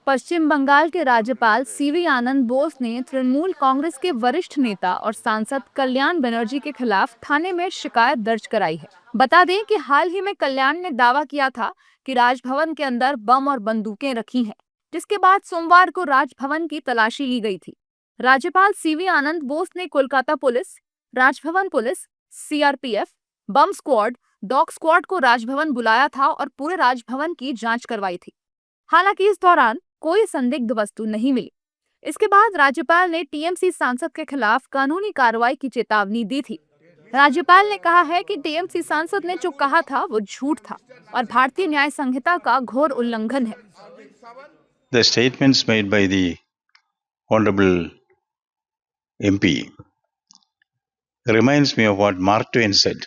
पश्चिम बंगाल के राज्यपाल सीवी आनंद बोस ने तृणमूल कांग्रेस के वरिष्ठ नेता और सांसद कल्याण बनर्जी के खिलाफ थाने में शिकायत दर्ज कराई है। बता दें कि हाल ही में कल्याण ने दावा किया था कि राजभवन के अंदर बम और बंदूकें रखी हैं, जिसके बाद सोमवार को राजभवन की तलाशी ली गई थी। राज्यपाल सीवी आनंद बोस ने Kolkata police, Raj Bhavan police, CRPF, बम स्क्वाड, डॉग स्क्वाड को राजभवन बुलाया था और पूरे राजभवन की जांच करवाई थी। हालांकि इस दौरान कोई संदिग्ध वस्तु नहीं मिली। इसके बाद राज्यपाल ने टीएमसी सांसद के खिलाफ कानूनी कार्रवाई की चेतावनी दी थी। राज्यपाल ने कहा है कि टीएमसी सांसद ने जो कहा था वो झूठ था और भारतीय न्याय संहिता का घोर उल्लंघन है। The statements made by the Honorable MP reminds me of what Mark Twain said.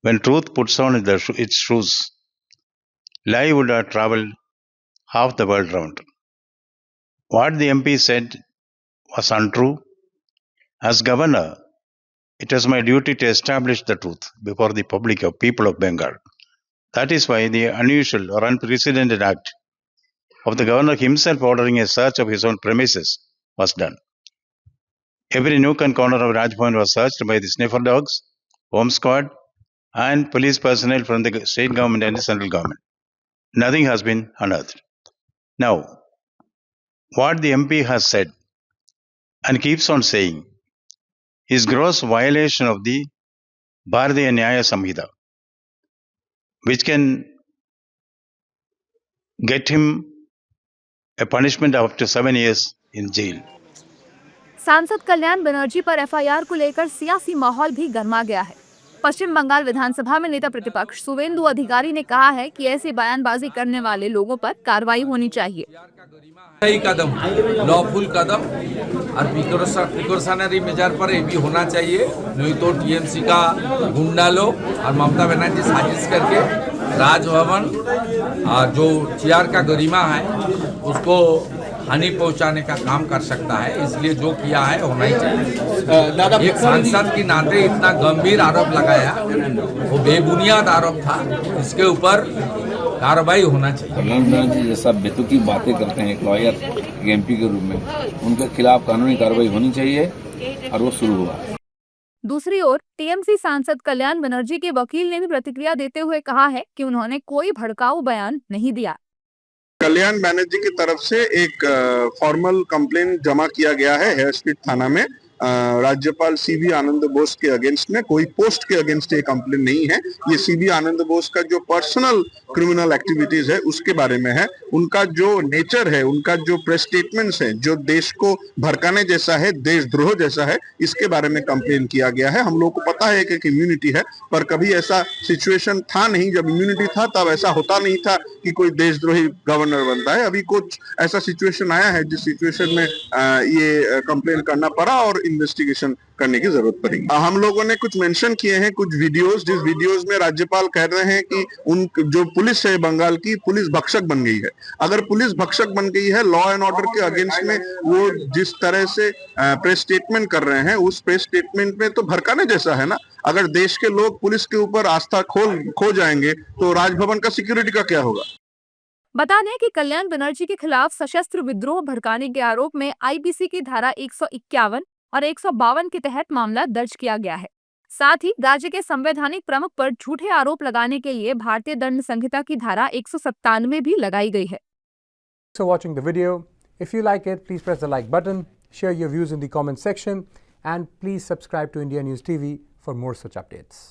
When truth puts on its shoes, lie would have traveled half the world round. What the MP said was untrue. As governor, it was my duty to establish the truth before the public of people of Bengal. That is why the unusual or unprecedented act of the governor himself ordering a search of his own premises was done. Every nook and corner of Rajbhavan was searched by the sniffer dogs, home squad, and police personnel from the state government and the central government. Nothing has been unearthed. Now, what the MP has said and keeps on saying is gross violation of the Bharatiya Nyaya Samhita, which can get him a punishment of up to 7 years in jail. सांसद कल्याण बनर्जी पर FIR को लेकर सियासी माहौल भी गर्मा गया है। पश्चिम बंगाल विधानसभा में नेता प्रतिपक्ष शुवेंदु अधिकारी ने कहा है कि ऐसी बयानबाजी करने वाले लोगों पर कार्रवाई होनी चाहिए। सही कदम, लॉफुल कदम और प्रिकॉशनरी मेजर पर ये भी होना चाहिए। नहीं तो टीएमसी का गुंडा लोग और ममता बनर्जी साजिश करके राजभवन जो चेयर का गरिमा है उसको हानि पहुंचाने का काम कर सकता है। इसलिए जो किया है होना ही चाहिए। एक सांसद के नाते इतना गंभीर आरोप लगाया, वो बेबुनियाद आरोप था, इसके ऊपर कार्रवाई होना चाहिए। कल्याण बनर्जी जैसा बेतुकी बातें करते हैं एक लॉयर, एक एमपी के रूप में, उनके खिलाफ कानूनी कार्रवाई होनी चाहिए और वो शुरू हुआ। दूसरी ओर टीएमसी सांसद कल्याण बनर्जी के वकील ने भी प्रतिक्रिया देते हुए कहा है कि उन्होंने कोई भड़काऊ बयान नहीं दिया। कल्याण बनर्जी की तरफ से एक फॉर्मल कंप्लेन जमा किया गया है हेयर स्ट्रीट थाना में राज्यपाल सीवी आनंद बोस के अगेंस्ट में। कोई पोस्ट के अगेंस्ट ये कंप्लेन नहीं है। ये सीवी आनंद बोस का जो पर्सनल क्रिमिनल एक्टिविटीज है उसके बारे में है। उनका जो नेचर है, उनका जो प्रेस स्टेटमेंट्स है, जो देश को भड़काने जैसा है, देशद्रोह जैसा है, इसके बारे में कंप्लेन किया गया है। हम लोग को पता है कि इम्यूनिटी है, पर कभी ऐसा सिचुएशन था नहीं। जब इम्यूनिटी था तब ऐसा होता नहीं था कि कोई देशद्रोही गवर्नर बनता है। अभी कुछ ऐसा सिचुएशन आया है जिस सिचुएशन में ये कंप्लेन करना पड़ा और इन्वेस्टिगेशन करने की जरूरत पड़ेगी। हम लोगों ने कुछ मेंशन किए हैं कुछ वीडियोस, जिस वीडियोस में राज्यपाल कह रहे हैं कि उन जो पुलिस है बंगाल की, पुलिस भक्षक बन गई है। अगर पुलिस भक्षक बन गई है, लॉ एंड ऑर्डर के अगेंस्ट में वो जिस तरह से प्रेस स्टेटमेंट कर रहे हैं, उस प्रेस स्टेटमेंट में तो भड़काने जैसा है ना। अगर देश के लोग पुलिस के ऊपर आस्था खो जाएंगे तो राजभवन का सिक्योरिटी का क्या होगा। बता दें कि कल्याण बनर्जी के खिलाफ सशस्त्र विद्रोह भड़काने के आरोप में आईपीसी की धारा 151 और 152 के तहत मामला दर्ज किया गया है। साथ ही राज्य के संवैधानिक प्रमुख पर झूठे आरोप लगाने के लिए भारतीय दंड संहिता की धारा 197 भी लगाई गई है। So watching the video, if you like it, please press the like button, share your views in the comment section, and please subscribe to India News TV for more such updates.